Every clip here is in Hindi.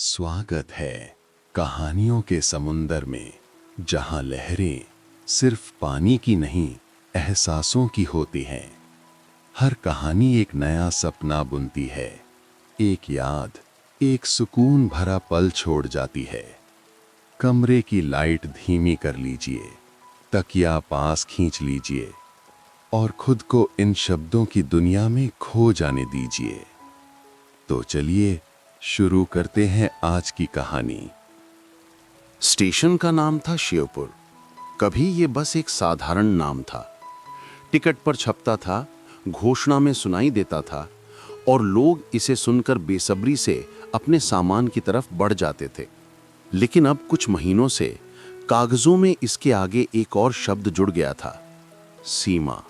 स्वागत है कहानियों के समुंदर में, जहां लहरें सिर्फ पानी की नहीं, एहसासों की होती हैं। हर कहानी एक नया सपना बुनती है, एक याद, एक सुकून भरा पल छोड़ जाती है। कमरे की लाइट धीमी कर लीजिए, तकिया पास खींच लीजिए और खुद को इन शब्दों की दुनिया में खो जाने दीजिए। तो चलिए शुरू करते हैं आज की कहानी। स्टेशन का नाम था शिवपुर। कभी ये बस एक साधारण नाम था। टिकट पर छपता था, घोषणा में सुनाई देता था और लोग इसे सुनकर बेसब्री से अपने सामान की तरफ बढ़ जाते थे। लेकिन अब कुछ महीनों से कागजों में इसके आगे एक और शब्द जुड़ गया था, सीमा।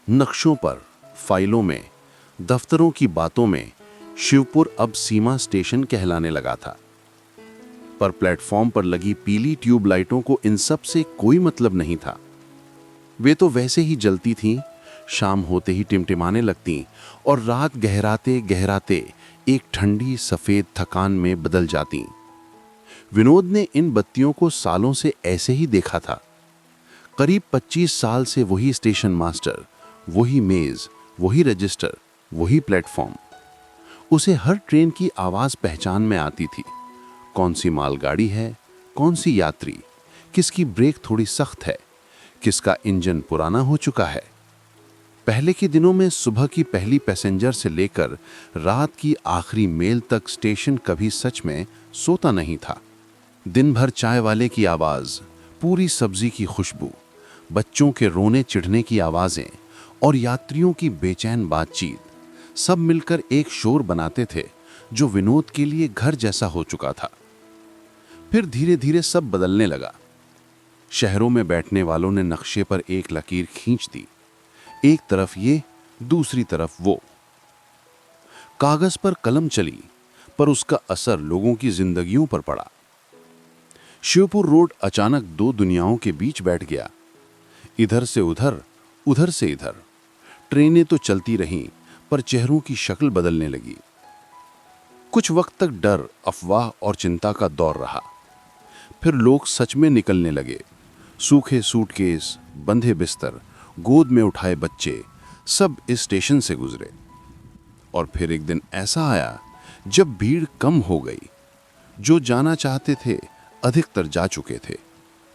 नक्शों पर, फाइलों में, दफ्तरों की बातों में शिवपुर अब सीमा स्टेशन कहलाने लगा था। पर प्लेटफॉर्म पर लगी पीली ट्यूबलाइटों को इन सब से कोई मतलब नहीं था। वे तो वैसे ही जलती थीं, शाम होते ही टिमटिमाने लगतीं और रात गहराते गहराते एक ठंडी सफेद थकान में बदल जातीं। विनोद ने इन बत्तियों को सालों से ऐसे ही देखा था। करीब 25 साल से वही स्टेशन मास्टर, वही मेज, वही रजिस्टर, वही प्लेटफॉर्म। उसे हर ट्रेन की आवाज पहचान में आती थी। कौन सी मालगाड़ी है, कौन सी यात्री, किसकी ब्रेक थोड़ी सख्त है, किसका इंजन पुराना हो चुका है। पहले के दिनों में सुबह की पहली पैसेंजर से लेकर रात की आखिरी मेल तक स्टेशन कभी सच में सोता नहीं था। दिन भर चाय वाले की आवाज, पूरी सब्जी की खुशबू, बच्चों के रोने चिढ़ने की आवाजें और यात्रियों की बेचैन बातचीत सब मिलकर एक शोर बनाते थे जो विनोद के लिए घर जैसा हो चुका था। फिर धीरे धीरे सब बदलने लगा। शहरों में बैठने वालों ने नक्शे पर एक लकीर खींच दी, एक तरफ ये, दूसरी तरफ वो। कागज पर कलम चली, पर उसका असर लोगों की जिंदगियों पर पड़ा। शिवपुर रोड अचानक दो दुनियाओं के बीच बैठ गया। इधर से उधर, उधर से इधर। ट्रेनें तो चलती रहीं, पर चेहरों की शक्ल बदलने लगी। कुछ वक्त तक डर, अफवाह और चिंता का दौर रहा। फिर लोग सच में निकलने लगे। सूखे सूटकेस, बंधे बिस्तर, गोद में उठाए बच्चे, सब इस स्टेशन से गुजरे। और फिर एक दिन ऐसा आया जब भीड़ कम हो गई। जो जाना चाहते थे अधिकतर जा चुके थे।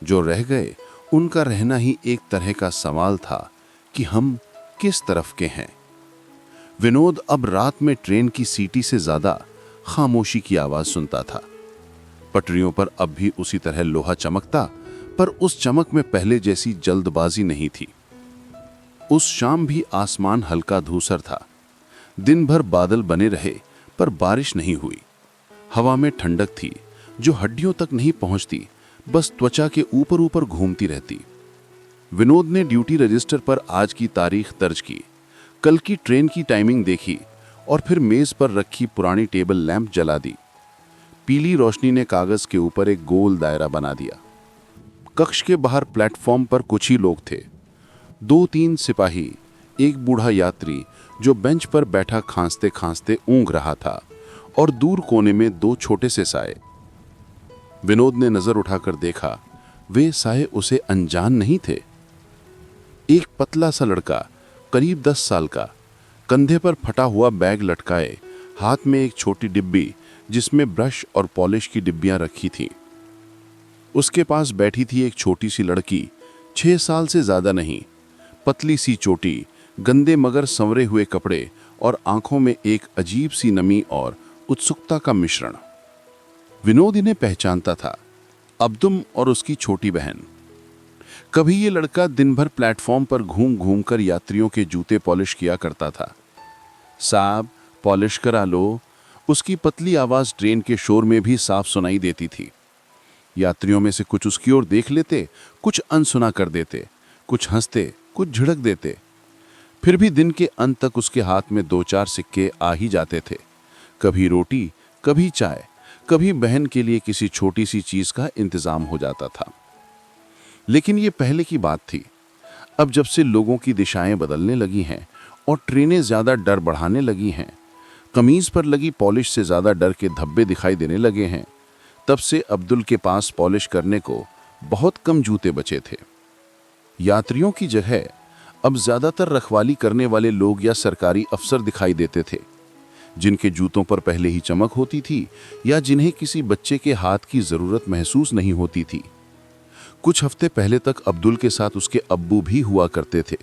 जो रह गए उनका रहना ही एक तरह का सवाल था कि हम किस तरफ के हैं। विनोद अब रात में ट्रेन की सीटी से ज्यादा खामोशी की आवाज सुनता था। पटरियों पर अब भी उसी तरह लोहा चमकता, पर उस चमक में पहले जैसी जल्दबाजी नहीं थी। उस शाम भी आसमान हल्का धूसर था। दिन भर बादल बने रहे, पर बारिश नहीं हुई। हवा में ठंडक थी जो हड्डियों तक नहीं पहुंचती, बस त्वचा के ऊपर ऊपर घूमती रहती। विनोद ने ड्यूटी रजिस्टर पर आज की तारीख दर्ज की, कल की ट्रेन की टाइमिंग देखी और फिर मेज पर रखी पुरानी टेबल लैंप जला दी। पीली रोशनी ने कागज के ऊपर एक गोल दायरा बना दिया। कक्ष के बाहर प्लेटफॉर्म पर कुछ ही लोग थे। 2-3 सिपाही, एक बूढ़ा यात्री जो बेंच पर बैठा खांसते खांसते ऊँघ रहा था, और दूर कोने में 2 छोटे से साए। विनोद ने नजर उठाकर देखा, वे साए उसे अनजान नहीं थे। एक पतला सा लड़का, करीब 10 साल का, कंधे पर फटा हुआ बैग लटकाए, हाथ में एक छोटी डिब्बी जिसमें ब्रश और पॉलिश की डिब्बियां रखी थीं। उसके पास बैठी थी एक छोटी सी लड़की, 6 साल से ज्यादा नहीं, पतली सी चोटी, गंदे मगर संवरे हुए कपड़े और आंखों में एक अजीब सी नमी और उत्सुकता का मिश्रण। विनोद इन्हें पहचानता था, अब्दुम और उसकी छोटी बहन। कभी ये लड़का दिन भर प्लेटफॉर्म पर घूम घूम कर यात्रियों के जूते पॉलिश किया करता था। साहब, पॉलिश करा लो। उसकी पतली आवाज ट्रेन के शोर में भी साफ सुनाई देती थी। यात्रियों में से कुछ उसकी ओर देख लेते, कुछ अनसुना कर देते, कुछ हंसते, कुछ झिड़क देते। फिर भी दिन के अंत तक उसके हाथ में 2-4 सिक्के आ ही जाते थे। कभी रोटी, कभी चाय, कभी बहन के लिए किसी छोटी सी चीज का इंतजाम हो जाता था। लेकिन ये पहले की बात थी। अब जब से लोगों की दिशाएं बदलने लगी हैं और ट्रेनें ज्यादा डर बढ़ाने लगी हैं, कमीज पर लगी पॉलिश से ज्यादा डर के धब्बे दिखाई देने लगे हैं। तब से अब्दुल के पास पॉलिश करने को बहुत कम जूते बचे थे। यात्रियों की जगह अब ज्यादातर रखवाली करने वाले लोग या सरकारी अफसर दिखाई देते थे, जिनके जूतों पर पहले ही चमक होती थी या जिन्हें किसी बच्चे के हाथ की जरूरत महसूस नहीं होती थी। कुछ हफ्ते पहले तक अब्दुल के साथ उसके अब्बू भी हुआ करते थे।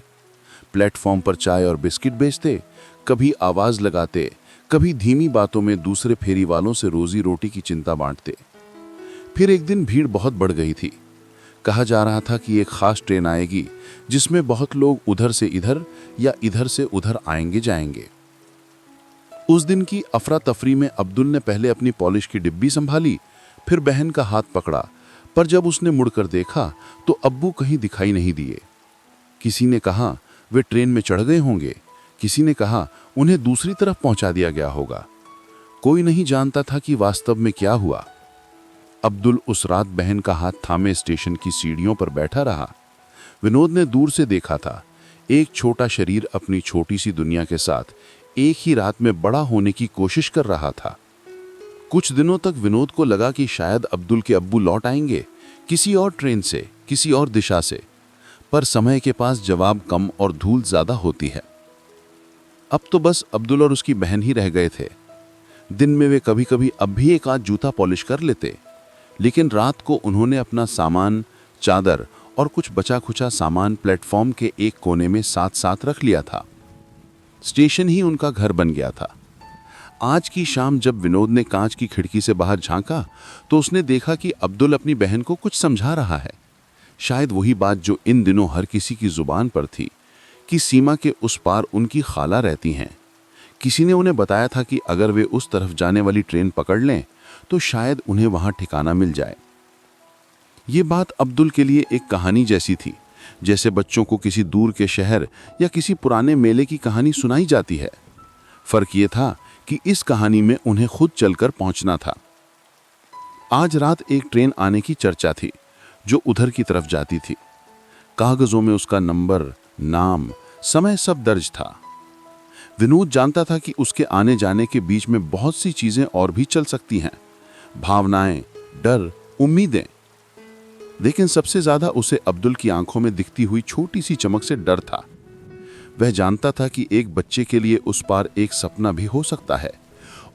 प्लेटफॉर्म पर चाय और बिस्किट बेचते, कभी आवाज लगाते, कभी धीमी बातों में दूसरे फेरी वालों से रोजी रोटी की चिंता बांटते। फिर एक दिन भीड़ बहुत बढ़ गई थी। कहा जा रहा था कि एक खास ट्रेन आएगी जिसमें बहुत लोग उधर से इधर या इधर से उधर आएंगे जाएंगे। उस दिन की अफरा तफरी में अब्दुल ने पहले अपनी पॉलिश की डिब्बी संभाली, फिर बहन का हाथ पकड़ा, पर जब उसने मुड़कर देखा तो अब्बू कहीं दिखाई नहीं दिए। किसी ने कहा वे ट्रेन में चढ़ गए होंगे, किसी ने कहा उन्हें दूसरी तरफ पहुंचा दिया गया होगा। कोई नहीं जानता था कि वास्तव में क्या हुआ। अब्दुल उस रात बहन का हाथ थामे स्टेशन की सीढ़ियों पर बैठा रहा। विनोद ने दूर से देखा था, एक छोटा शरीर अपनी छोटी सी दुनिया के साथ एक ही रात में बड़ा होने की कोशिश कर रहा था। कुछ दिनों तक विनोद को लगा कि शायद अब्दुल के अब्बू लौट आएंगे, किसी और ट्रेन से, किसी और दिशा से, पर समय के पास जवाब कम और धूल ज्यादा होती है। अब तो बस अब्दुल और उसकी बहन ही रह गए थे। दिन में वे कभी कभी अब भी एक आध जूता पॉलिश कर लेते, लेकिन रात को उन्होंने अपना सामान, चादर और कुछ बचा खुचा सामान प्लेटफॉर्म के एक कोने में साथ साथ रख लिया था। स्टेशन ही उनका घर बन गया था। आज की शाम जब विनोद ने कांच की खिड़की से बाहर झांका तो उसने देखा कि अब्दुल अपनी बहन को कुछ समझा रहा है। शायद वही बात जो इन दिनों हर किसी की जुबान पर थी कि सीमा के उस पार उनकी खाला रहती हैं। किसी ने उन्हें बताया था कि अगर वे उस तरफ जाने वाली ट्रेन पकड़ लें तो शायद उन्हें वहां ठिकाना मिल जाए। ये बात अब्दुल के लिए एक कहानी जैसी थी, जैसे बच्चों को किसी दूर के शहर या किसी पुराने मेले की कहानी सुनाई जाती है। फर्क ये था कि इस कहानी में उन्हें खुद चलकर पहुंचना था। आज रात एक ट्रेन आने की चर्चा थी जो उधर की तरफ जाती थी। कागजों में उसका नंबर, नाम, समय सब दर्ज था। विनोद जानता था कि उसके आने जाने के बीच में बहुत सी चीजें और भी चल सकती हैं, भावनाएं, डर, उम्मीदें। लेकिन सबसे ज्यादा उसे अब्दुल की आंखों में दिखती हुई छोटी सी चमक से डर था। वह जानता था कि एक बच्चे के लिए उस पार एक सपना भी हो सकता है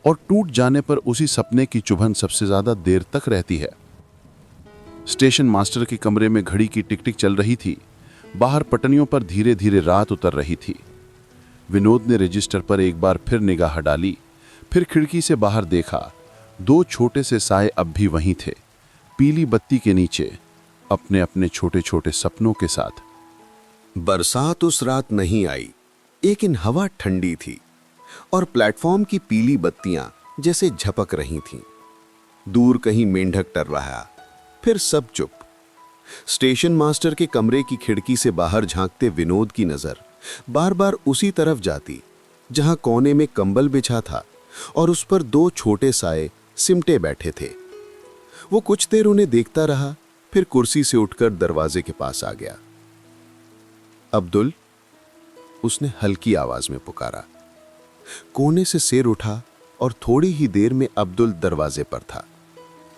और टूट जाने पर उसी सपने की चुभन सबसे ज्यादा देर तक रहती है। स्टेशन मास्टर के कमरे में घड़ी की टिक टिक चल रही थी। बाहर पटरियों पर धीरे धीरे रात उतर रही थी। विनोद ने रजिस्टर पर एक बार फिर निगाह डाली, फिर खिड़की से बाहर देखा। दो छोटे से साए अब भी वहीं थे, पीली बत्ती के नीचे, अपने अपने छोटे छोटे सपनों के साथ। बरसात उस रात नहीं आई, लेकिन हवा ठंडी थी और प्लेटफॉर्म की पीली बत्तियां जैसे झपक रही थीं। दूर कहीं मेंढक टर रहा, फिर सब चुप। स्टेशन मास्टर के कमरे की खिड़की से बाहर झांकते विनोद की नजर बार बार उसी तरफ जाती जहां कोने में कंबल बिछा था और उस पर दो छोटे साए सिमटे बैठे थे। वो कुछ देर उन्हें देखता रहा, फिर कुर्सी से उठकर दरवाजे के पास आ गया। अब्दुल, उसने हल्की आवाज में पुकारा। कोने से सिर उठा और थोड़ी ही देर में अब्दुल दरवाजे पर था,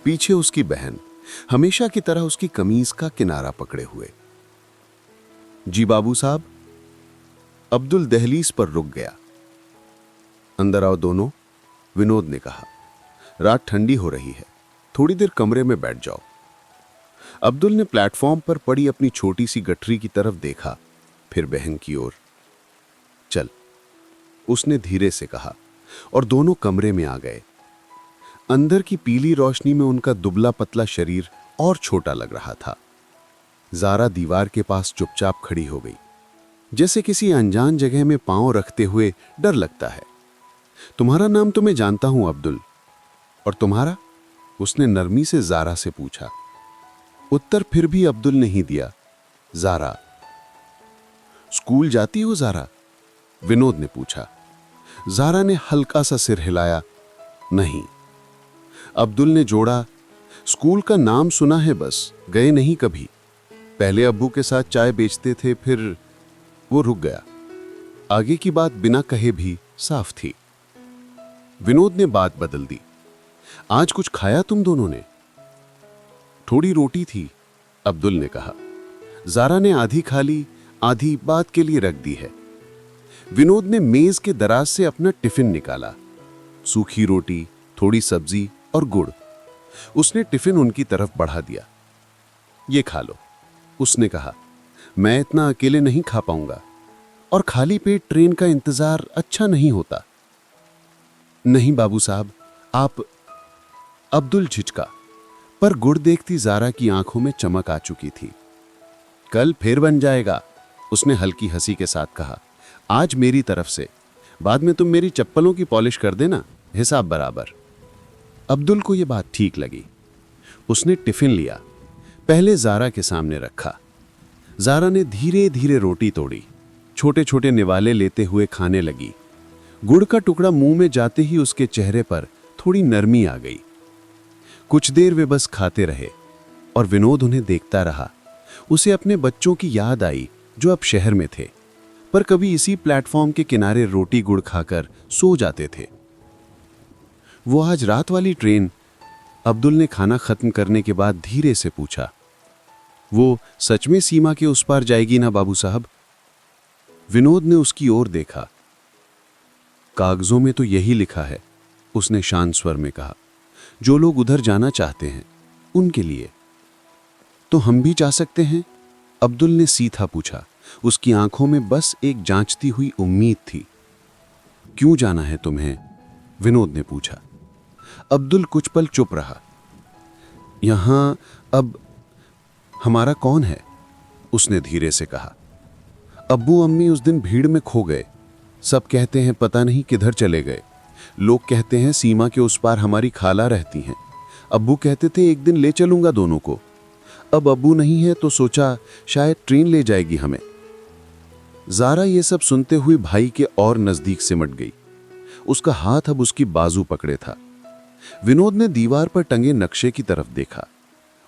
पीछे उसकी बहन, हमेशा की तरह उसकी कमीज का किनारा पकड़े हुए। जी बाबू साहब। अब्दुल दहलीज पर रुक गया। अंदर आओ दोनों, विनोद ने कहा। रात ठंडी हो रही है, थोड़ी देर कमरे में बैठ जाओ। अब्दुल ने प्लेटफॉर्म पर पड़ी अपनी छोटी सी गठरी की तरफ देखा, फिर बहन की ओर। चल, उसने धीरे से कहा और दोनों कमरे में आ गए। अंदर की पीली रोशनी में उनका दुबला पतला शरीर और छोटा लग रहा था। जारा दीवार के पास चुपचाप खड़ी हो गई, जैसे किसी अनजान जगह में पांव रखते हुए डर लगता है। तुम्हारा नाम तो मैं जानता हूं अब्दुल, और तुम्हारा? उसने नरमी से जारा से पूछा। उत्तर फिर भी अब्दुल ने ही दिया, जारा। स्कूल जाती हो जारा? विनोद ने पूछा। जारा ने हल्का सा सिर हिलाया, नहीं। अब्दुल ने जोड़ा, स्कूल का नाम सुना है बस, गए नहीं कभी। पहले अब्बू के साथ चाय बेचते थे, फिर वो रुक गया। आगे की बात बिना कहे भी साफ थी। विनोद ने बात बदल दी। आज कुछ खाया तुम दोनों ने? थोड़ी रोटी थी, अब्दुल ने कहा। जारा ने आधी खा ली, आधी बात के लिए रख दी है। विनोद ने मेज के दराज से अपना टिफिन निकाला। सूखी रोटी, थोड़ी सब्जी और गुड़। उसने टिफिन उनकी तरफ बढ़ा दिया। ये खा लो, उसने कहा। मैं इतना अकेले नहीं खा पाऊंगा, और खाली पेट ट्रेन का इंतजार अच्छा नहीं होता। नहीं बाबू साहब, आप। अब्दुल झिझका, पर गुड़ देखती जारा की आंखों में चमक आ चुकी थी। कल फिर बन जाएगा, उसने हल्की हंसी के साथ कहा। आज मेरी तरफ से, बाद में तुम मेरी चप्पलों की पॉलिश कर देना, हिसाब बराबर। अब्दुल को यह बात ठीक लगी। उसने टिफिन लिया, पहले जारा के सामने रखा। जारा ने धीरे धीरे रोटी तोड़ी, छोटे छोटे निवाले लेते हुए खाने लगी। गुड़ का टुकड़ा मुंह में जाते ही उसके चेहरे पर थोड़ी नरमी आ गई। कुछ देर वे बस खाते रहे, और विनोद उन्हें देखता रहा। उसे अपने बच्चों की याद आई जो अब शहर में थे, पर कभी इसी प्लेटफॉर्म के किनारे रोटी गुड़ खाकर सो जाते थे। वो आज रात वाली ट्रेन, अब्दुल ने खाना खत्म करने के बाद धीरे से पूछा, वो सच में सीमा के उस पार जाएगी ना बाबू साहब? विनोद ने उसकी ओर देखा। कागजों में तो यही लिखा है, उसने शांत स्वर में कहा। जो लोग उधर जाना चाहते हैं उनके लिए। तो हम भी जा सकते हैं? अब्दुल ने सीधा पूछा। उसकी आंखों में बस एक जांचती हुई उम्मीद थी। क्यों जाना है तुम्हें? विनोद ने पूछा। अब्दुल कुछ पल चुप रहा। यहां अब हमारा कौन है? उसने धीरे से कहा। अब्बू अम्मी उस दिन भीड़ में खो गए। सब कहते हैं पता नहीं किधर चले गए। लोग कहते हैं सीमा के उस पार हमारी खाला रहती हैं। अब्बू कहते थे एक दिन ले चलूंगा दोनों को। अब अब्बू नहीं है तो सोचा शायद ट्रेन ले जाएगी हमें। जारा ये सब सुनते हुए भाई के और नजदीक सिमट गई। उसका हाथ अब उसकी बाजू पकड़े था। विनोद ने दीवार पर टंगे नक्शे की तरफ देखा।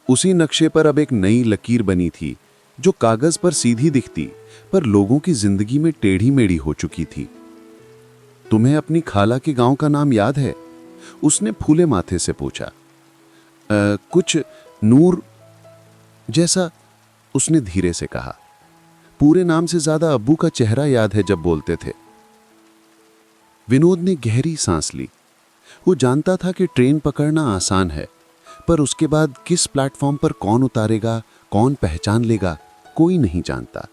उसी नक्शे पर अब एक नई लकीर बनी थी, जो कागज पर सीधी दिखती, पर लोगों की जिंदगी में टेढ़ी मेढ़ी हो चुकी थी। तुम्हें अपनी खाला के गांव का नाम याद है? उसने फूले माथे से पूछा। कुछ नूर जैसा, उसने धीरे से कहा। पूरे नाम से ज्यादा अब्बू का चेहरा याद है जब बोलते थे। विनोद ने गहरी सांस ली। वो जानता था कि ट्रेन पकड़ना आसान है, पर उसके बाद किस प्लेटफॉर्म पर कौन उतारेगा, कौन पहचान लेगा, कोई नहीं जानता।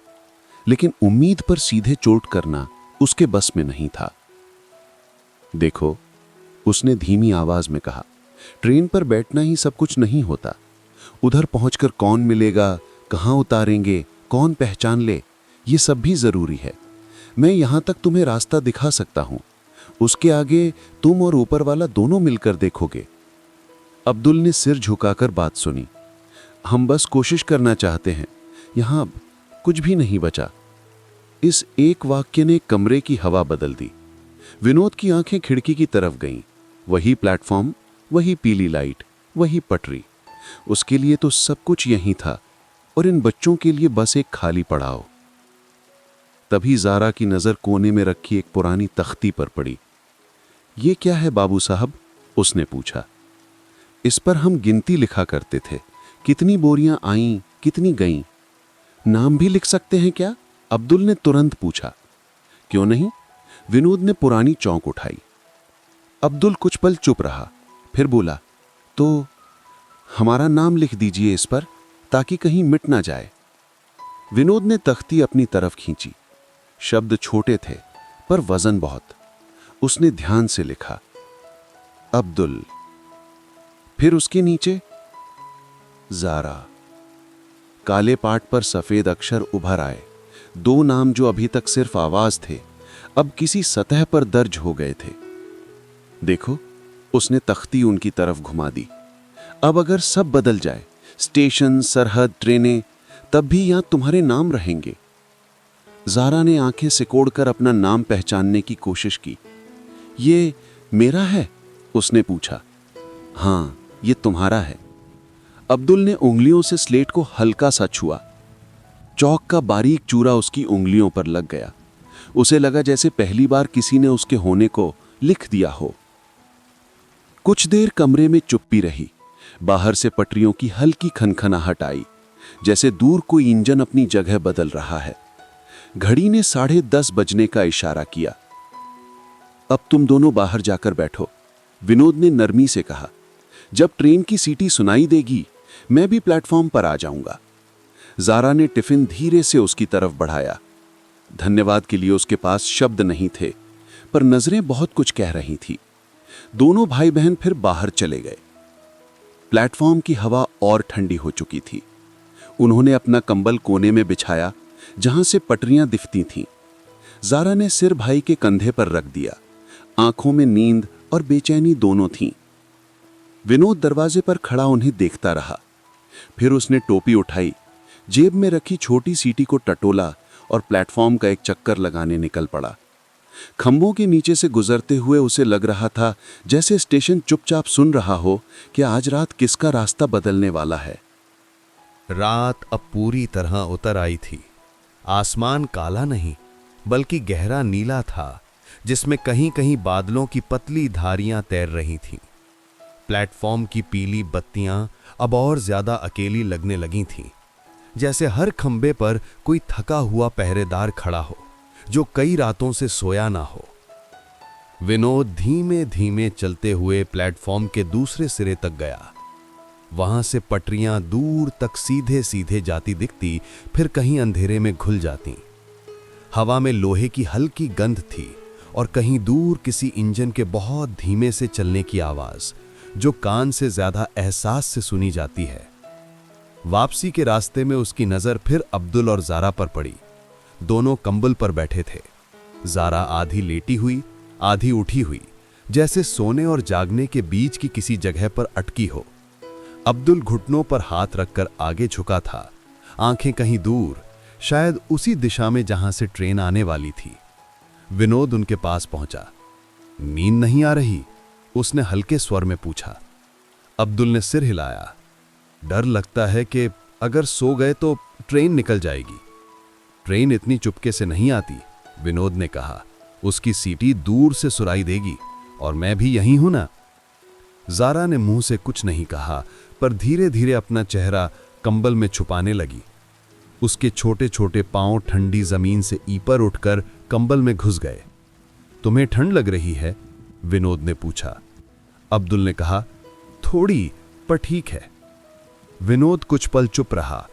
लेकिन उम्मीद पर सीधे चोट करना उसके बस में नहीं था। देखो, उसने धीमी आवाज में कहा, ट्रेन पर बैठना ही सब कुछ नहीं होता। उधर पहुंचकर कौन मिलेगा, कहां उतारेंगे, कौन पहचान ले, ये सब भी जरूरी है। मैं यहां तक तुम्हें रास्ता दिखा सकता हूं, उसके आगे तुम और ऊपर वाला दोनों मिलकर देखोगे। अब्दुल ने सिर झुकाकर बात सुनी। हम बस कोशिश करना चाहते हैं, यहां कुछ भी नहीं बचा। इस एक वाक्य ने कमरे की हवा बदल दी। विनोद की आंखें खिड़की की तरफ गईं। वही प्लेटफॉर्म, वही पीली लाइट, वही पटरी। उसके लिए तो सब कुछ यहीं था, और इन बच्चों के लिए बस एक खाली पड़ाव। तभी जारा की नजर कोने में रखी एक पुरानी तख्ती पर पड़ी। ये क्या है बाबू साहब? उसने पूछा। इस पर हम गिनती लिखा करते थे, कितनी बोरियां आईं, कितनी गईं। नाम भी लिख सकते हैं क्या? अब्दुल ने तुरंत पूछा। क्यों नहीं? विनोद ने पुरानी चौक उठाई। अब्दुल कुछ पल चुप रहा, फिर बोला, तो हमारा नाम लिख दीजिए इस पर, ताकि कहीं मिट ना जाए। विनोद ने तख्ती अपनी तरफ खींची। शब्द छोटे थे, पर वजन बहुत। उसने ध्यान से लिखा, अब्दुल। फिर उसके नीचे जारा। काले पाट पर सफेद अक्षर उभर आए। दो नाम जो अभी तक सिर्फ आवाज थे, अब किसी सतह पर दर्ज हो गए थे। देखो, उसने तख्ती उनकी तरफ घुमा दी। अब अगर सब बदल जाए, स्टेशन, सरहद, ट्रेनें, तब भी यहां तुम्हारे नाम रहेंगे। जारा ने आंखें सिकोड़कर अपना नाम पहचानने की कोशिश की। ये मेरा है? उसने पूछा। हां, ये तुम्हारा है। अब्दुल ने उंगलियों से स्लेट को हल्का सा छुआ। चौक का बारीक चूरा उसकी उंगलियों पर लग गया। उसे लगा जैसे पहली बार किसी ने उसके होने को लिख दिया हो। कुछ देर कमरे में चुप्पी रही। बाहर से पटरियों की हल्की खनखनाहट आई, जैसे दूर कोई इंजन अपनी जगह बदल रहा है। घड़ी ने 10:30 बजने का इशारा किया। अब तुम दोनों बाहर जाकर बैठो, विनोद ने नरमी से कहा। जब ट्रेन की सीटी सुनाई देगी मैं भी प्लेटफॉर्म पर आ जाऊंगा। जारा ने टिफिन धीरे से उसकी तरफ बढ़ाया। धन्यवाद के लिए उसके पास शब्द नहीं थे, पर नजरें बहुत कुछ कह रही थी। दोनों भाई बहन फिर बाहर चले गए। प्लेटफॉर्म की हवा और ठंडी हो चुकी थी। उन्होंने अपना कंबल कोने में बिछाया जहां से पटरियां दिखती थीं। जारा ने सिर भाई के कंधे पर रख दिया। आंखों में नींद और बेचैनी दोनों थीं। विनोद दरवाजे पर खड़ा उन्हें देखता रहा। फिर उसने टोपी उठाई, जेब में रखी छोटी सीटी को टटोला और प्लेटफॉर्म का एक चक्कर लगाने निकल पड़ा। खंभों के नीचे से गुजरते हुए उसे लग रहा था जैसे स्टेशन चुपचाप सुन रहा हो कि आज रात किसका रास्ता बदलने वाला है। रात अब पूरी तरह उतर आई थी। आसमान काला नहीं बल्कि गहरा नीला था, जिसमें कहीं कहीं बादलों की पतली धारियां तैर रही थीं। प्लेटफॉर्म की पीली बत्तियां अब और ज्यादा अकेली लगने लगी थीं, जैसे हर खंबे पर कोई थका हुआ पहरेदार खड़ा हो जो कई रातों से सोया ना हो। विनोद धीमे धीमे चलते हुए प्लेटफॉर्म के दूसरे सिरे तक गया। वहां से पटरियां दूर तक सीधे सीधे जाती दिखती, फिर कहीं अंधेरे में घुल जाती। हवा में लोहे की हल्की गंध थी और कहीं दूर किसी इंजन के बहुत धीमे से चलने की आवाज, जो कान से ज्यादा एहसास से सुनी जाती है। वापसी के रास्ते में उसकी नजर फिर अब्दुल और जारा पर पड़ी। दोनों कंबल पर बैठे थे। जारा आधी लेटी हुई, आधी उठी हुई, जैसे सोने और जागने के बीच की किसी जगह पर अटकी हो। अब्दुल घुटनों पर हाथ रखकर आगे झुका था, आंखें कहीं दूर, शायद उसी दिशा में जहां से ट्रेन आने वाली थी। विनोद उनके पास पहुंचा। नींद नहीं आ रही? उसने हल्के स्वर में पूछा। अब्दुल ने सिर हिलाया। डर लगता है कि अगर सो गए तो ट्रेन निकल जाएगी। ट्रेन इतनी चुपके से नहीं आती, विनोद ने कहा। उसकी सीटी दूर से सुनाई देगी और मैं भी यहीं हूं ना। जारा ने मुंह से कुछ नहीं कहा, पर धीरे धीरे अपना चेहरा कंबल में छुपाने लगी। उसके छोटे छोटे पांव ठंडी जमीन से ऊपर उठकर कंबल में घुस गए। तुम्हें ठंड लग रही है? विनोद ने पूछा। अब्दुल ने कहा, थोड़ी, पर ठीक है। विनोद कुछ पल चुप रहा।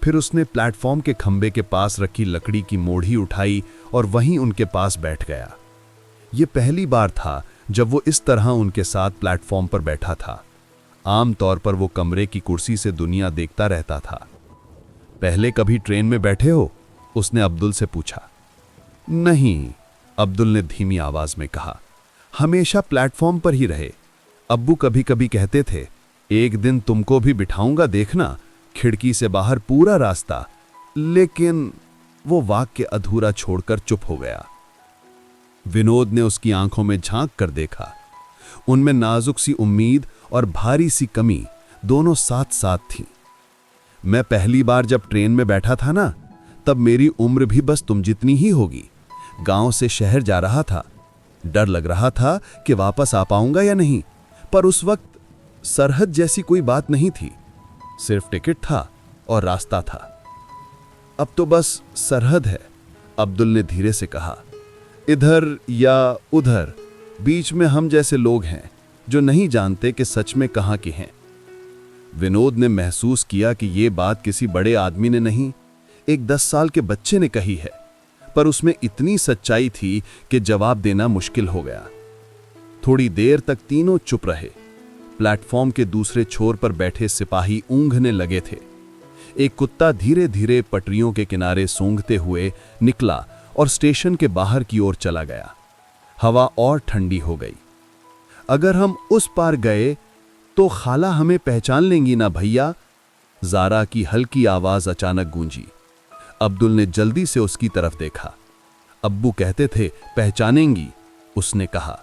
फिर उसने प्लेटफॉर्म के खंबे के पास रखी लकड़ी की मोढ़ी उठाई और वहीं उनके पास बैठ गया। यह पहली बार था जब वो इस तरह उनके साथ प्लेटफॉर्म पर बैठा था। आमतौर पर वो कमरे की कुर्सी से दुनिया देखता रहता था। पहले कभी ट्रेन में बैठे हो? उसने अब्दुल से पूछा। नहीं, अब्दुल ने धीमी आवाज में कहा। हमेशा प्लेटफॉर्म पर ही रहे। अब्बू कभी कभी कहते थे, एक दिन तुमको भी बिठाऊंगा, देखना, खिड़की से बाहर पूरा रास्ता। लेकिन वो वाक्य अधूरा छोड़कर चुप हो गया। विनोद ने उसकी आंखों में झांक कर देखा। उनमें नाजुक सी उम्मीद और भारी सी कमी दोनों साथ साथ थी। मैं पहली बार जब ट्रेन में बैठा था ना, तब मेरी उम्र भी बस तुम जितनी ही होगी। गांव से शहर जा रहा था। डर लग रहा था कि वापस आ पाऊंगा या नहीं, पर उस वक्त सरहद जैसी कोई बात नहीं थी। सिर्फ टिकट था और रास्ता था। अब तो बस सरहद है, अब्दुल ने धीरे से कहा। इधर या उधर, बीच में हम जैसे लोग हैं जो नहीं जानते कि सच में कहां के हैं। विनोद ने महसूस किया कि यह बात किसी बड़े आदमी ने नहीं, एक 10 साल के बच्चे ने कही है, पर उसमें इतनी सच्चाई थी कि जवाब देना मुश्किल हो गया। थोड़ी देर तक तीनों चुप रहे। प्लेटफॉर्म के दूसरे छोर पर बैठे सिपाही ऊँघने लगे थे। एक कुत्ता धीरे धीरे पटरियों के किनारे सूंघते हुए निकला और स्टेशन के बाहर की ओर चला गया। हवा और ठंडी हो गई। अगर हम उस पार गए तो खाला हमें पहचान लेंगी ना भैया? जारा की हल्की आवाज अचानक गूंजी। अब्दुल ने जल्दी से उसकी तरफ देखा। अब्बू कहते थे पहचानेंगी, उसने कहा।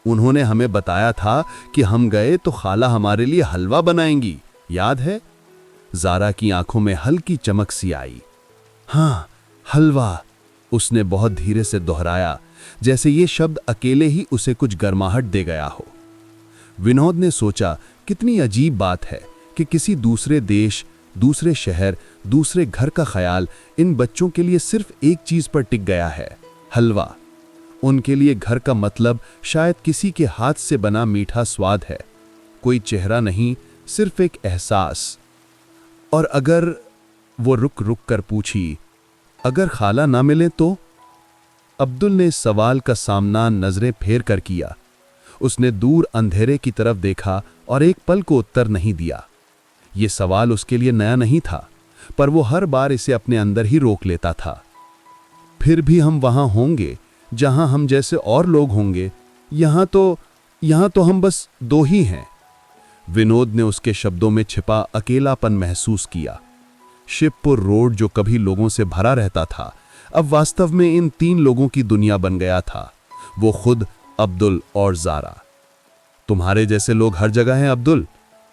उन्होंने हमें बताया था कि हम गए तो खाला हमारे लिए हलवा बनाएंगी, याद है? जारा की आंखों में हल्की चमक सी आई। हां, हलवा, उसने बहुत धीरे से दोहराया, जैसे ये शब्द अकेले ही उसे कुछ गर्माहट दे गया हो। विनोद ने सोचा, कितनी अजीब बात है कि किसी दूसरे देश, दूसरे शहर, दूसरे घर का ख्याल इन बच्चों के लिए सिर्फ एक चीज पर टिक गया है, हलवा। उनके लिए घर का मतलब शायद किसी के हाथ से बना मीठा स्वाद है, कोई चेहरा नहीं, सिर्फ एक एहसास। और अगर, वो रुक रुक कर पूछी, अगर खाला ना मिले तो? अब्दुल ने इस सवाल का सामना नजरें फेर कर किया। उसने दूर अंधेरे की तरफ देखा और एक पल को उत्तर नहीं दिया। ये सवाल उसके लिए नया नहीं था, पर वो हर बार इसे अपने अंदर ही रोक लेता था। फिर भी हम वहां होंगे जहां हम जैसे और लोग होंगे, यहां तो हम बस दो ही हैं। विनोद ने उसके शब्दों में छिपा अकेलापन महसूस किया। शिवपुर रोड जो कभी लोगों से भरा रहता था, अब वास्तव में इन 3 लोगों की दुनिया बन गया था, वो खुद, अब्दुल और ज़ारा। तुम्हारे जैसे लोग हर जगह हैं अब्दुल,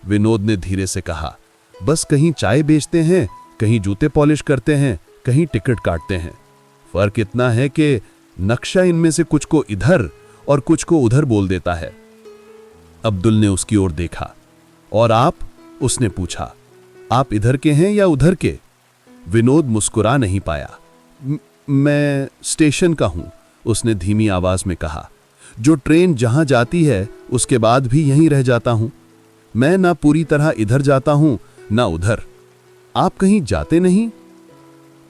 विनोद ने धीरे से कहा। बस कहीं चाय बेचते हैं, कहीं जूते पॉलिश करते हैं, कहीं टिकट काटते हैं। फर्क इतना है कि नक्शा इनमें से कुछ को इधर और कुछ को उधर बोल देता है। अब्दुल ने उसकी ओर देखा। और आप? उसने पूछा। आप इधर के हैं या उधर के? विनोद मुस्कुरा नहीं पाया। मैं स्टेशन का हूं, उसने धीमी आवाज में कहा। जो ट्रेन जहां जाती है उसके बाद भी यहीं रह जाता हूं। मैं ना पूरी तरह इधर जाता हूं ना उधर। आप कहीं जाते नहीं?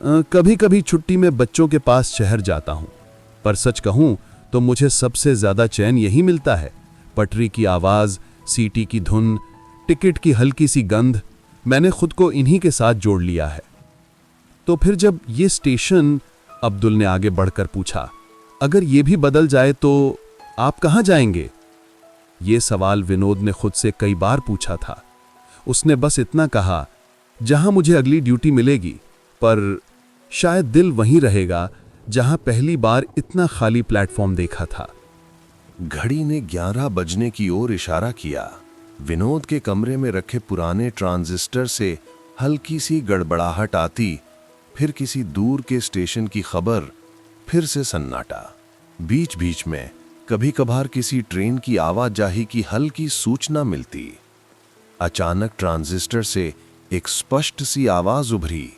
कभी कभी छुट्टी में बच्चों के पास शहर जाता हूं, पर सच कहूं तो मुझे सबसे ज्यादा चैन यही मिलता है। पटरी की आवाज, सीटी की धुन, टिकट की हल्की सी गंध, मैंने खुद को इन्हीं के साथ जोड़ लिया है। तो फिर जब ये स्टेशन, अब्दुल ने आगे बढ़कर पूछा, अगर ये भी बदल जाए तो आप कहां जाएंगे? ये सवाल विनोद ने खुद से कई बार पूछा था। उसने बस इतना कहा, जहां मुझे अगली ड्यूटी मिलेगी, पर शायद दिल वहीं रहेगा जहां पहली बार इतना खाली प्लेटफॉर्म देखा था। घड़ी ने 11 बजने की ओर इशारा किया। विनोद के कमरे में रखे पुराने ट्रांजिस्टर से हल्की सी गड़बड़ाहट आती, फिर किसी दूर के स्टेशन की खबर, फिर से सन्नाटा। बीच बीच में कभी कभार किसी ट्रेन की आवाजाही की हल्की सूचना मिलती। अचानक ट्रांजिस्टर से एक स्पष्ट सी आवाज उभरी,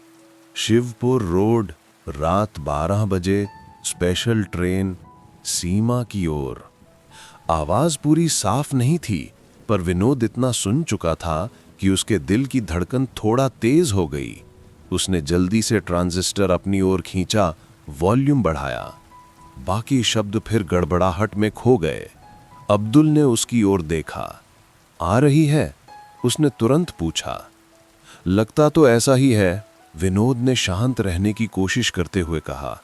शिवपुर रोड, रात 12 बजे, स्पेशल ट्रेन, सीमा की ओर। आवाज पूरी साफ नहीं थी, पर विनोद इतना सुन चुका था कि उसके दिल की धड़कन थोड़ा तेज हो गई। उसने जल्दी से ट्रांजिस्टर अपनी ओर खींचा, वॉल्यूम बढ़ाया। बाकी शब्द फिर गड़बड़ाहट में खो गए। अब्दुल ने उसकी ओर देखा। आ रही है? उसने तुरंत पूछा। लगता तो ऐसा ही है, विनोद ने शांत रहने की कोशिश करते हुए कहा।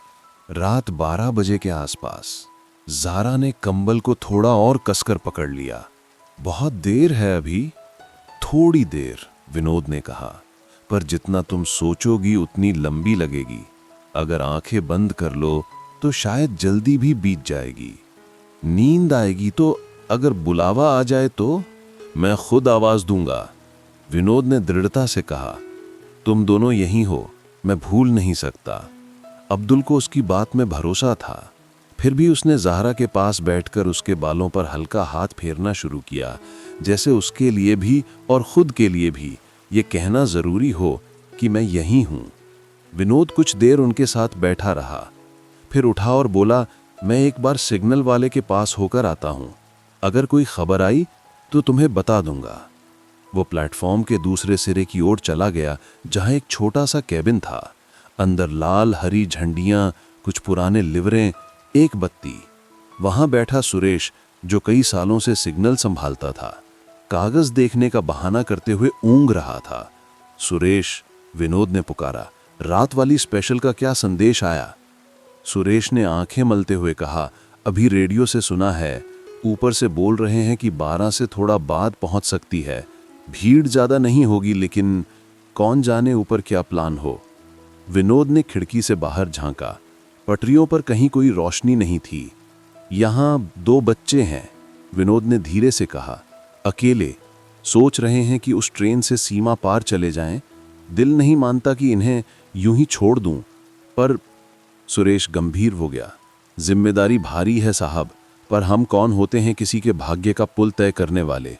रात 12 बजे के आसपास। ज़ारा ने कंबल को थोड़ा और कसकर पकड़ लिया। बहुत देर है अभी। थोड़ी देर, विनोद ने कहा, पर जितना तुम सोचोगी उतनी लंबी लगेगी। अगर आंखें बंद कर लो तो शायद जल्दी भी बीत जाएगी। नींद आएगी तो अगर बुलावा आ जाए तो मैं खुद आवाज दूंगा, विनोद ने दृढ़ता से कहा। तुम दोनों यहीं हो, मैं भूल नहीं सकता। अब्दुल को उसकी बात में भरोसा था। फिर भी उसने ज़ाहरा के पास बैठकर उसके बालों पर हल्का हाथ फेरना शुरू किया, जैसे उसके लिए भी और खुद के लिए भी ये कहना ज़रूरी हो कि मैं यहीं हूँ। विनोद कुछ देर उनके साथ बैठा रहा, फिर उठा और बोला, मैं एक बार सिग्नल वाले के पास होकर आता हूँ। अगर कोई खबर आई तो तुम्हें बता दूंगा। वो प्लेटफॉर्म के दूसरे सिरे की ओर चला गया, जहाँ एक छोटा सा कैबिन था। अंदर लाल हरी झंडियाँ, कुछ पुराने लिवरें, एक बत्ती। वहाँ बैठा सुरेश, जो कई सालों से सिग्नल संभालता था, कागज देखने का बहाना करते हुए ऊँग रहा था। सुरेश, विनोद ने पुकारा, रात वाली स्पेशल का क्या संदेश आया? सुरेश ने आंखें मलते हुए कहा, अभी रेडियो से सुना है, ऊपर से बोल रहे हैं कि 12 से थोड़ा बाद पहुंच सकती है। भीड़ ज्यादा नहीं होगी, लेकिन कौन जाने ऊपर क्या प्लान हो। विनोद ने खिड़की से बाहर झांका। पटरियों पर कहीं कोई रोशनी नहीं थी। यहाँ 2 बच्चे हैं, विनोद ने धीरे से कहा, अकेले, सोच रहे हैं कि उस ट्रेन से सीमा पार चले जाएं। दिल नहीं मानता कि इन्हें यूं ही छोड़ दूं, पर सुरेश गंभीर हो गया। जिम्मेदारी भारी है साहब, पर हम कौन होते हैं किसी के भाग्य का पुल तय करने वाले।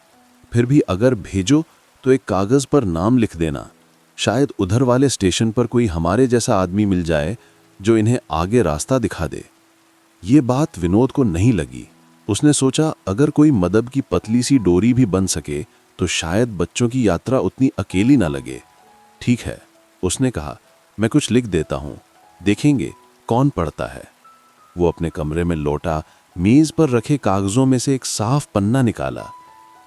फिर भी अगर भेजो तो एक कागज पर नाम लिख देना, शायद उधर वाले स्टेशन पर कोई हमारे जैसा आदमी मिल जाए जो इन्हें आगे रास्ता दिखा दे। ये बात विनोद को नहीं लगी। उसने सोचा अगर कोई मदद की पतली सी डोरी भी बन सके तो शायद बच्चों की यात्रा उतनी अकेली ना लगे। ठीक है, उसने कहा, मैं कुछ लिख देता हूँ, देखेंगे कौन पढ़ता है। वो अपने कमरे में लौटा, मेज पर रखे कागजों में से एक साफ पन्ना निकाला,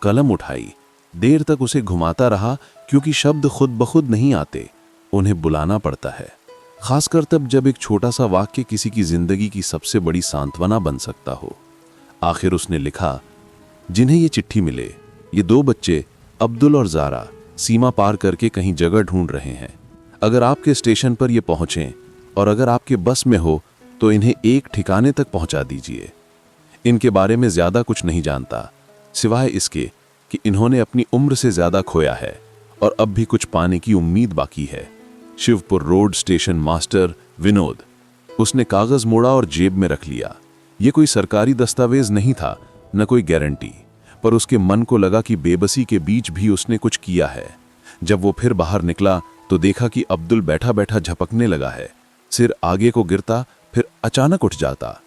कलम उठाई। देर तक उसे घुमाता रहा क्योंकि शब्द खुद ब खुद नहीं आते, उन्हें बुलाना पड़ता है, खासकर तब जब एक छोटा सा वाक्य किसी की जिंदगी की सबसे बड़ी सांत्वना बन सकता हो। आखिर उसने लिखा, जिन्हें ये चिट्ठी मिले, ये 2 बच्चे अब्दुल और ज़ारा सीमा पार करके कहीं जगह ढूंढ रहे हैं। अगर आपके स्टेशन पर ये पहुंचें और अगर आपके बस में हो तो इन्हें एक ठिकाने तक पहुंचा दीजिए। इनके बारे में ज्यादा कुछ नहीं जानता, सिवाय इसके कि इन्होंने अपनी उम्र से ज्यादा खोया है और अब भी कुछ पाने की उम्मीद बाकी है। Shivpur road station master Vinod. उसने कागज मोड़ा और जेब में रख लिया। ये कोई सरकारी दस्तावेज नहीं था, न कोई गारंटी, पर उसके मन को लगा कि बेबसी के बीच भी उसने कुछ किया है। जब वो फिर बाहर निकला तो देखा कि अब्दुल बैठा बैठा झपकने लगा है। सिर आगे को गिरता, फिर अचानक उठ जाता।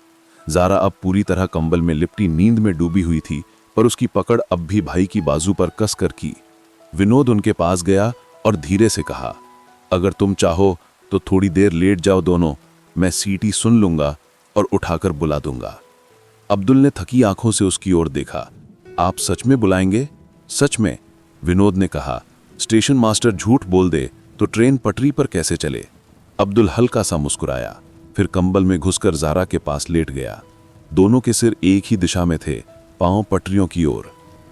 ज़ारा अब पूरी तरह कंबल में लिपटी नींद में डूबी हुई थी, पर उसकी पकड़ अब भी भाई की बाजू पर कस कर की। विनोद उनके पास गया और धीरे से कहा, अगर तुम चाहो तो थोड़ी देर लेट जाओ दोनों, मैं सीटी सुन लूंगा और उठाकर बुला दूंगा। अब्दुल ने थकी आंखों से उसकी ओर देखा। आप सच में बुलाएंगे? सच में, विनोद ने कहा। स्टेशन मास्टर झूठ बोल दे तो ट्रेन पटरी पर कैसे चले? अब्दुल हल्का सा मुस्कुराया, फिर कंबल में घुसकर ज़ारा के पास लेट गया। दोनों के सिर एक ही दिशा में थे, पांव पटरियों की ओर।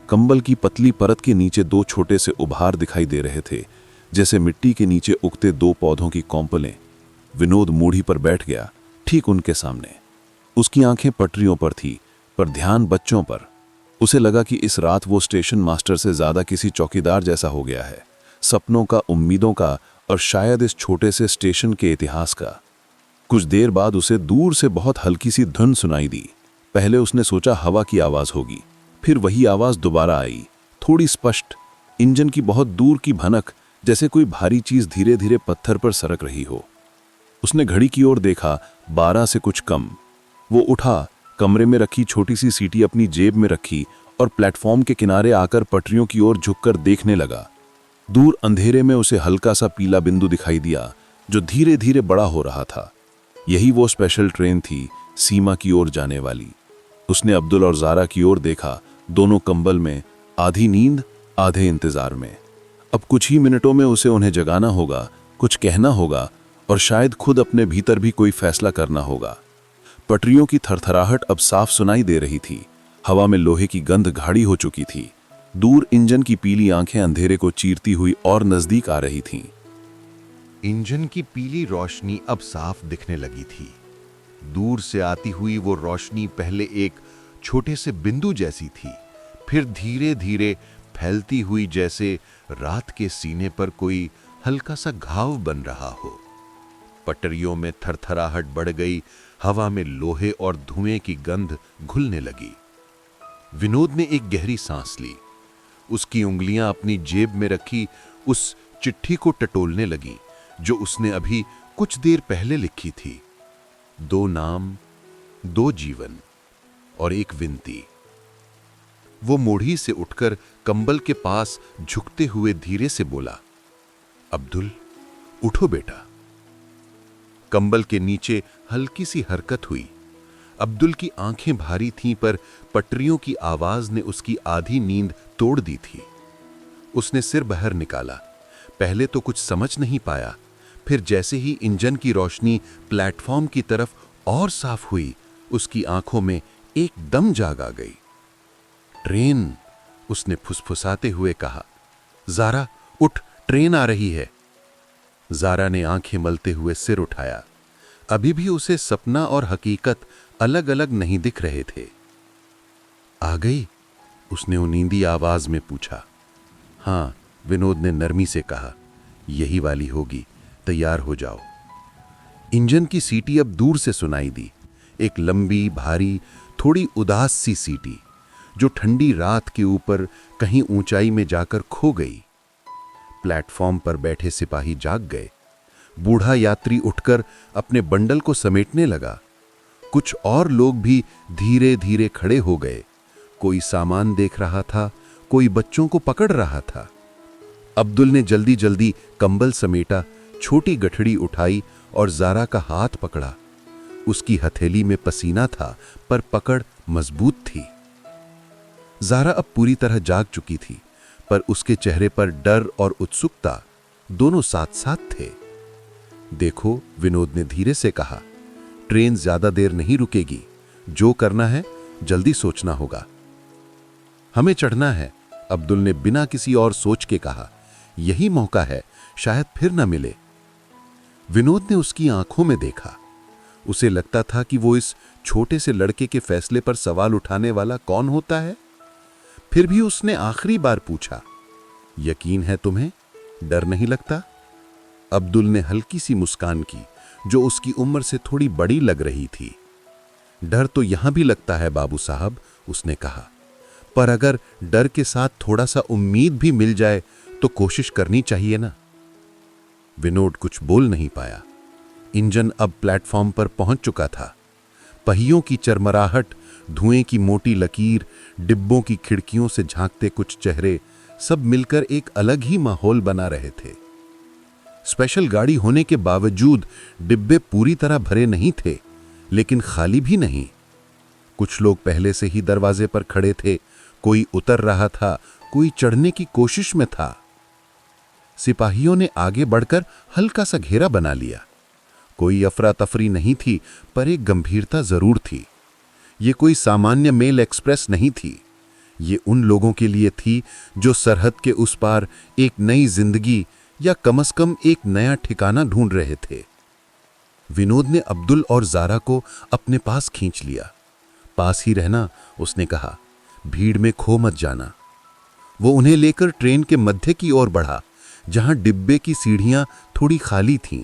कंबल की पतली परत के नीचे 2 छोटे से उभार दिखाई दे रहे थे, जैसे मिट्टी के नीचे उगते 2 पौधों की कौंपलें। विनोद मूढ़ी पर बैठ गया, ठीक उनके सामने। उसकी आंखें पटरियों पर थी, पर ध्यान बच्चों पर। उसे लगा कि इस रात वो स्टेशन मास्टर से ज्यादा किसी चौकीदार जैसा हो गया है, सपनों का, उम्मीदों का और शायद इस छोटे से स्टेशन के इतिहास का। कुछ देर बाद उसे दूर से बहुत हल्की सी धुन सुनाई दी। पहले उसने सोचा हवा की आवाज होगी, फिर वही आवाज दोबारा आई, थोड़ी स्पष्ट, इंजन की बहुत दूर की भनक, जैसे कोई भारी चीज धीरे धीरे पत्थर पर सरक रही हो। उसने घड़ी की ओर देखा, 12 से कुछ कम। वो उठा, कमरे में रखी छोटी सी सीटी अपनी जेब में रखी और प्लेटफॉर्म के किनारे आकर पटरियों की ओर झुककर देखने लगा। दूर अंधेरे में उसे हल्का सा पीला बिंदु दिखाई दिया जो धीरे धीरे बड़ा हो रहा था। यही वो स्पेशल ट्रेन थी, सीमा की ओर जाने वाली। उसने अब्दुल और ज़ारा की ओर देखा, दोनों कंबल में, आधी नींद आधे इंतजार में। अब कुछ ही मिनटों में उसे उन्हें जगाना होगा, कुछ कहना होगा और शायद खुद अपने भीतर भी कोई फैसला करना होगा। पटरियों की थरथराहट अब साफ सुनाई दे रही थी। हवा में लोहे की गंध गाढ़ी हो चुकी थी। दूर इंजन की पीली आंखें अंधेरे को चीरती हुई और नजदीक आ रही थीं। इंजन की पीली रोशनी अब साफ दिखने लगी थी। दूर से आती हुई वो रोशनी पहले एक छोटे से बिंदु जैसी थी, फिर धीरे धीरे फैलती हुई जैसे रात के सीने पर कोई हल्का सा घाव बन रहा हो। पटरियों में थरथराहट बढ़ गई, हवा में लोहे और धुएं की गंध घुलने लगी। विनोद ने एक गहरी सांस ली। उसकी उंगलियां अपनी जेब में रखी उस चिट्ठी को टटोलने लगी जो उसने अभी कुछ देर पहले लिखी थी। 2 नाम, 2 जीवन और एक विनती। वो मोढ़ी से उठकर कंबल के पास झुकते हुए धीरे से बोला, अब्दुल, उठो बेटा। कंबल के नीचे हल्की सी हरकत हुई। अब्दुल की आंखें भारी थीं, पर पटरियों की आवाज ने उसकी आधी नींद तोड़ दी थी। उसने सिर बाहर निकाला। पहले तो कुछ समझ नहीं पाया, फिर जैसे ही इंजन की रोशनी प्लेटफॉर्म की तरफ और साफ हुई, उसकी आंखों में एकदम जाग आ गई। ट्रेन, उसने फुसफुसाते हुए कहा। ज़ारा, उठ, ट्रेन आ रही है। ज़ारा ने आंखें मलते हुए सिर उठाया। अभी भी उसे सपना और हकीकत अलग अलग नहीं दिख रहे थे। आ गई? उसने उनींदी आवाज में पूछा। हाँ, विनोद ने नरमी से कहा, यही वाली होगी, तैयार हो जाओ। इंजन की सीटी अब दूर से सुनाई दी। एक लंबी, भारी, थोड़ी उदास सी सीटी जो ठंडी रात के ऊपर कहीं ऊंचाई में जाकर खो गई। प्लेटफॉर्म पर बैठे सिपाही जाग गए। बूढ़ा यात्री उठकर अपने बंडल को समेटने लगा। कुछ और लोग भी धीरे धीरे खड़े हो गए। कोई सामान देख रहा था, कोई बच्चों को पकड़ रहा था। अब्दुल ने जल्दी जल्दी कंबल समेटा, छोटी गठड़ी उठाई और ज़ारा का हाथ पकड़ा। उसकी हथेली में पसीना था, पर पकड़ मजबूत थी। ज़ारा अब पूरी तरह जाग चुकी थी, पर उसके चेहरे पर डर और उत्सुकता दोनों साथ साथ थे। देखो, विनोद ने धीरे से कहा, ट्रेन ज्यादा देर नहीं रुकेगी। जो करना है जल्दी सोचना होगा। हमें चढ़ना है, अब्दुल ने बिना किसी और सोच के कहा। यही मौका है, शायद फिर न मिले। विनोद ने उसकी आंखों में देखा। उसे लगता था कि वो इस छोटे से लड़के के फैसले पर सवाल उठाने वाला कौन होता है। फिर भी उसने आखिरी बार पूछा, यकीन है तुम्हें? डर नहीं लगता? अब्दुल ने हल्की सी मुस्कान की, जो उसकी उम्र से थोड़ी बड़ी लग रही थी। डर तो यहां भी लगता है बाबू साहब, उसने कहा, पर अगर डर के साथ थोड़ा सा उम्मीद भी मिल जाए तो कोशिश करनी चाहिए ना। विनोद कुछ बोल नहीं पाया। इंजन अब प्लेटफॉर्म पर पहुंच चुका था। पहियों की चरमराहट, धुएं की मोटी लकीर, डिब्बों की खिड़कियों से झांकते कुछ चेहरे, सब मिलकर एक अलग ही माहौल बना रहे थे। स्पेशल गाड़ी होने के बावजूद डिब्बे पूरी तरह भरे नहीं थे, लेकिन खाली भी नहीं। कुछ लोग पहले से ही दरवाजे पर खड़े थे, कोई उतर रहा था, कोई चढ़ने की कोशिश में था। सिपाहियों ने आगे बढ़कर हल्का सा घेरा बना लिया। कोई अफरा तफरी नहीं थी, पर एक गंभीरता जरूर थी। ये कोई सामान्य मेल एक्सप्रेस नहीं थी। ये उन लोगों के लिए थी जो सरहद के उस पार एक नई जिंदगी या कम से कम एक नया ठिकाना ढूंढ रहे थे। विनोद ने अब्दुल और ज़ारा को अपने पास खींच लिया। पास ही रहना, उसने कहा, भीड़ में खो मत जाना। वो उन्हें लेकर ट्रेन के मध्य की ओर बढ़ा, जहां डिब्बे की सीढ़ियां थोड़ी खाली थीं।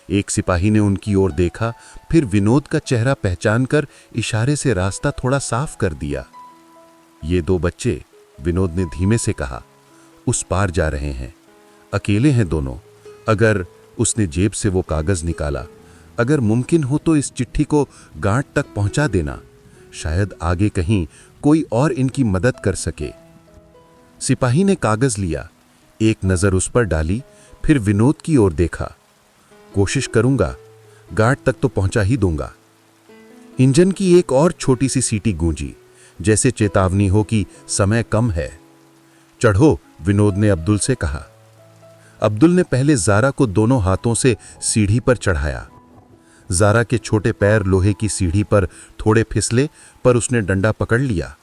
एक सिपाही ने उनकी ओर देखा, फिर विनोद का चेहरा पहचानकर इशारे से रास्ता थोड़ा साफ कर दिया। ये दो बच्चे, विनोद ने धीमे से कहा, उस पार जा रहे हैं। अकेले हैं दोनों। अगर, उसने जेब से वो कागज निकाला, अगर मुमकिन हो तो इस चिट्ठी को गांठ तक पहुंचा देना। शायद आगे कहीं कोई और इनकी मदद कर सके। सिपाही ने कागज लिया, एक नजर उस पर डाली, फिर विनोद की ओर देखा। कोशिश करूंगा, गांठ तक तो पहुंचा ही दूंगा। इंजन की एक और छोटी सी सीटी गूंजी, जैसे चेतावनी हो कि समय कम है। चढ़ो, विनोद ने अब्दुल से कहा। अब्दुल ने पहले ज़ारा को दोनों हाथों से सीढ़ी पर चढ़ाया। ज़ारा के छोटे पैर लोहे की सीढ़ी पर थोड़े फिसले, पर उसने डंडा पकड़ लिया।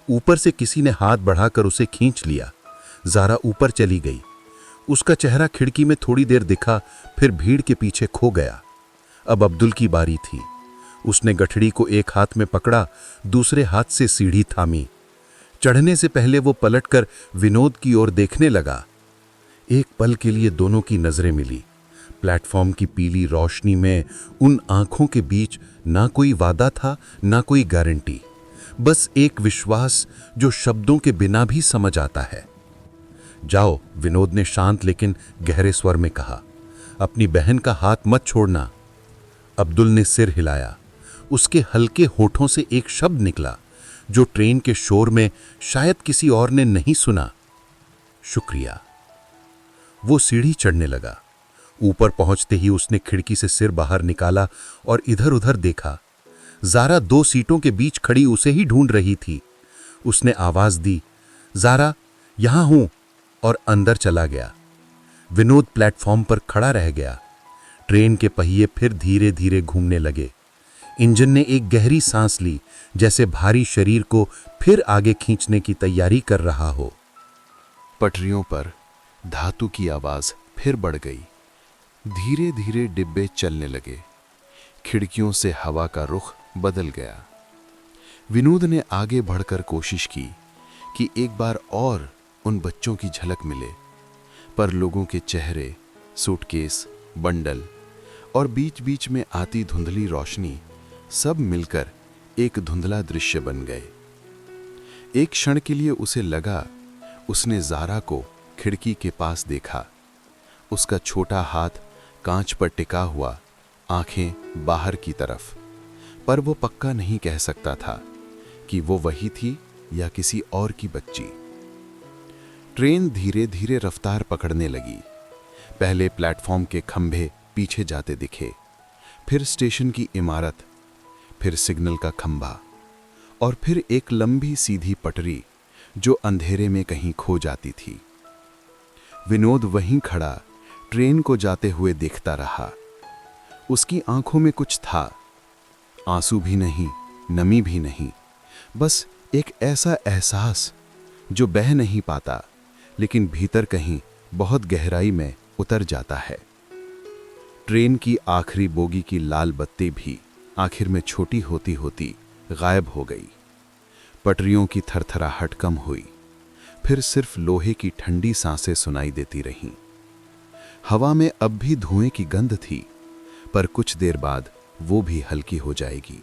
ऊपर से किसी ने हाथ बढ़ाकर उसे खींच लिया। ज़ारा ऊपर चली गई। उसका चेहरा खिड़की में थोड़ी देर दिखा, फिर भीड़ के पीछे खो गया। अब अब्दुल की बारी थी। उसने गठड़ी को एक हाथ में पकड़ा, दूसरे हाथ से सीढ़ी थामी। चढ़ने से पहले वो पलटकर विनोद की ओर देखने लगा। एक पल के लिए दोनों की नजरें मिली। प्लेटफॉर्म की पीली रोशनी में उन आंखों के बीच ना कोई वादा था, ना कोई गारंटी, बस एक विश्वास जो शब्दों के बिना भी समझ आता है। जाओ, विनोद ने शांत लेकिन गहरे स्वर में कहा, अपनी बहन का हाथ मत छोड़ना। अब्दुल ने सिर हिलाया। उसके हल्के होठों से एक शब्द निकला जो ट्रेन के शोर में शायद किसी और ने नहीं सुना, शुक्रिया। वो सीढ़ी चढ़ने लगा। ऊपर पहुंचते ही उसने खिड़की से सिर बाहर निकाला और इधर उधर देखा। ज़ारा 2 सीटों के बीच खड़ी उसे ही ढूंढ रही थी। उसने आवाज दी, ज़ारा, यहां हूं, और अंदर चला गया। विनोद प्लेटफॉर्म पर खड़ा रह गया। ट्रेन के पहिए फिर धीरे धीरे घूमने लगे। इंजन ने एक गहरी सांस ली, जैसे भारी शरीर को फिर आगे खींचने की तैयारी कर रहा हो। पटरियों पर धातु की आवाज फिर बढ़ गई। धीरे धीरे डिब्बे चलने लगे। खिड़कियों से हवा का रुख बदल गया। विनोद ने आगे बढ़कर कोशिश की कि एक बार और उन बच्चों की झलक मिले, पर लोगों के चेहरे, सूटकेस, बंडल और बीच बीच में आती धुंधली रोशनी सब मिलकर एक धुंधला दृश्य बन गए। एक क्षण के लिए उसे लगा उसने ज़ारा को खिड़की के पास देखा। उसका छोटा हाथ कांच पर टिका हुआ, आंखें बाहर की तरफ, पर वो पक्का नहीं कह सकता था कि वो वही थी या किसी और की बच्ची। ट्रेन धीरे धीरे रफ्तार पकड़ने लगी। पहले प्लेटफॉर्म के खंभे पीछे जाते दिखे, फिर स्टेशन की इमारत, फिर सिग्नल का खंभा, और फिर एक लंबी सीधी पटरी जो अंधेरे में कहीं खो जाती थी। विनोद वहीं खड़ा ट्रेन को जाते हुए देखता रहा। उसकी आंखों में कुछ था, आंसू भी नहीं, नमी भी नहीं, बस एक ऐसा एहसास जो बह नहीं पाता लेकिन भीतर कहीं बहुत गहराई में उतर जाता है। ट्रेन की आखिरी बोगी की लाल बत्ती भी आखिर में छोटी होती होती गायब हो गई। पटरियों की थरथराहट कम हुई, फिर सिर्फ लोहे की ठंडी सांसें सुनाई देती रहीं। हवा में अब भी धुएं की गंध थी, पर कुछ देर बाद वो भी हल्की हो जाएगी।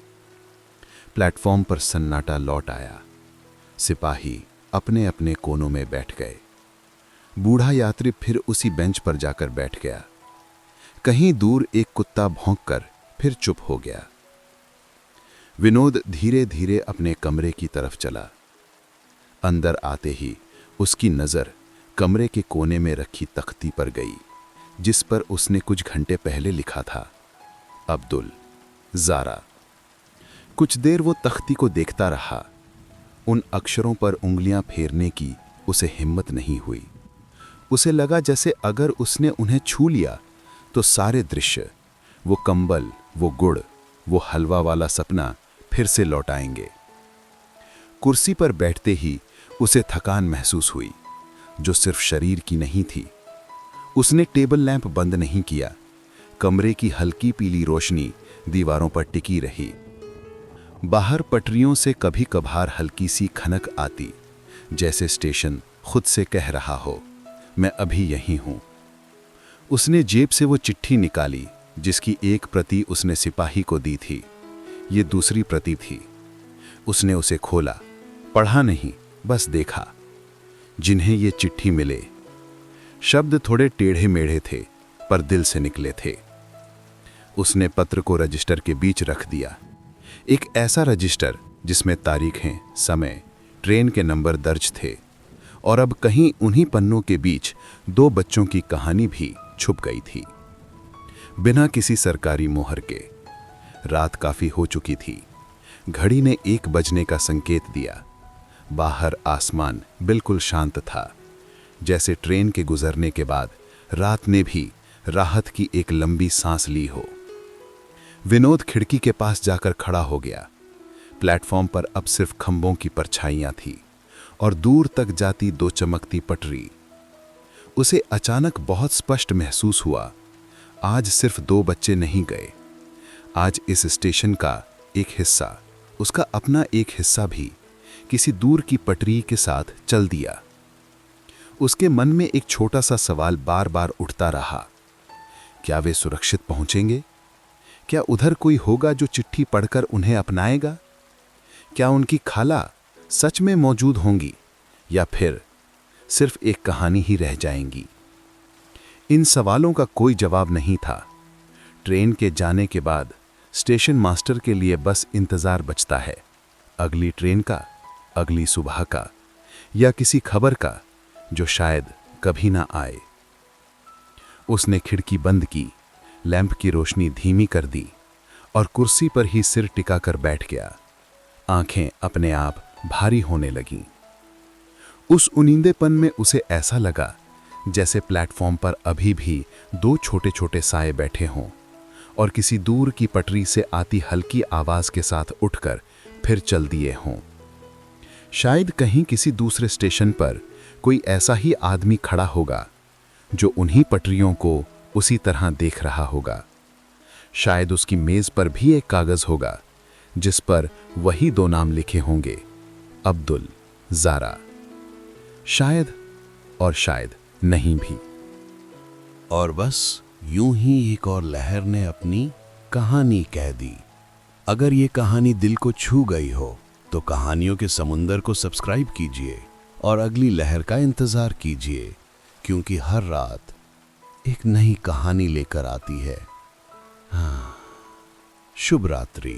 प्लेटफॉर्म पर सन्नाटा लौट आया। सिपाही अपने अपने कोनों में बैठ गए। बूढ़ा यात्री फिर उसी बेंच पर जाकर बैठ गया। कहीं दूर एक कुत्ता भौंककर फिर चुप हो गया। विनोद धीरे धीरे अपने कमरे की तरफ चला। अंदर आते ही उसकी नज़र कमरे के कोने में रखी तख्ती पर गई, जिस पर उसने कुछ घंटे पहले लिखा था, अब्दुल, ज़ारा। कुछ देर वो तख्ती को देखता रहा। उन अक्षरों पर उंगलियां फेरने की उसे हिम्मत नहीं हुई। उसे लगा जैसे अगर उसने उन्हें छू लिया तो सारे दृश्य, वो कंबल, वो गुड़, वो हलवा वाला सपना फिर से लौट आएंगे। कुर्सी पर बैठते ही उसे थकान महसूस हुई, जो सिर्फ शरीर की नहीं थी। उसने टेबल लैंप बंद नहीं किया। कमरे की हल्की पीली रोशनी दीवारों पर टिकी रही। बाहर पटरियों से कभी कभार हल्की सी खनक आती, जैसे स्टेशन खुद से कह रहा हो, मैं अभी यहीं हूं। उसने जेब से वो चिट्ठी निकाली जिसकी एक प्रति उसने सिपाही को दी थी। ये दूसरी प्रति थी। उसने उसे खोला, पढ़ा नहीं, बस देखा। जिन्हें ये चिट्ठी मिले, शब्द थोड़े टेढ़े मेढ़े थे पर दिल से निकले थे। उसने पत्र को रजिस्टर के बीच रख दिया। एक ऐसा रजिस्टर जिसमें तारीखें, समय, ट्रेन के नंबर दर्ज थे, और अब कहीं उन्हीं पन्नों के बीच 2 बच्चों की कहानी भी छुप गई थी, बिना किसी सरकारी मोहर के। रात काफी हो चुकी थी। घड़ी ने 1 बजने का संकेत दिया। बाहर आसमान बिल्कुल शांत था, जैसे ट्रेन के गुजरने के बाद रात ने भी राहत की एक लंबी सांस ली हो। विनोद खिड़की के पास जाकर खड़ा हो गया। प्लेटफॉर्म पर अब सिर्फ खंभों की परछाइयां थी और दूर तक जाती 2 चमकती पटरी। उसे अचानक बहुत स्पष्ट महसूस हुआ, आज सिर्फ 2 बच्चे नहीं गए। आज इस स्टेशन का एक हिस्सा, उसका अपना एक हिस्सा भी किसी दूर की पटरी के साथ चल दिया। उसके मन में एक छोटा सा सवाल बार बार उठता रहा, क्या वे सुरक्षित पहुंचेंगे? क्या उधर कोई होगा जो चिट्ठी पढ़कर उन्हें अपनाएगा? क्या उनकी खाला सच में मौजूद होंगी या फिर सिर्फ एक कहानी ही रह जाएंगी? इन सवालों का कोई जवाब नहीं था। ट्रेन के जाने के बाद स्टेशन मास्टर के लिए बस इंतजार बचता है, अगली ट्रेन का, अगली सुबह का, या किसी खबर का जो शायद कभी ना आए। उसने खिड़की बंद की, लैंप की रोशनी धीमी कर दी और कुर्सी पर ही सिर टिकाकर बैठ गया। आंखें अपने आप भारी होने लगीं। उस उनींदेपन में उसे ऐसा लगा जैसे प्लेटफॉर्म पर अभी भी 2 छोटे छोटे साए बैठे हों और किसी दूर की पटरी से आती हल्की आवाज के साथ उठकर फिर चल दिए हों। शायद कहीं किसी दूसरे स्टेशन पर कोई ऐसा ही आदमी खड़ा होगा जो उन्हीं पटरियों को उसी तरह देख रहा होगा। शायद उसकी मेज पर भी एक कागज होगा जिस पर वही 2 नाम लिखे होंगे, अब्दुल, ज़ारा। शायद और शायद नहीं भी। और बस यूं ही एक और लहर ने अपनी कहानी कह दी। अगर ये कहानी दिल को छू गई हो तो कहानियों के समुंदर को सब्सक्राइब कीजिए और अगली लहर का इंतज़ार कीजिए, क्योंकि हर रात एक नई कहानी लेकर आती है। हाँ, शुभ रात्रि।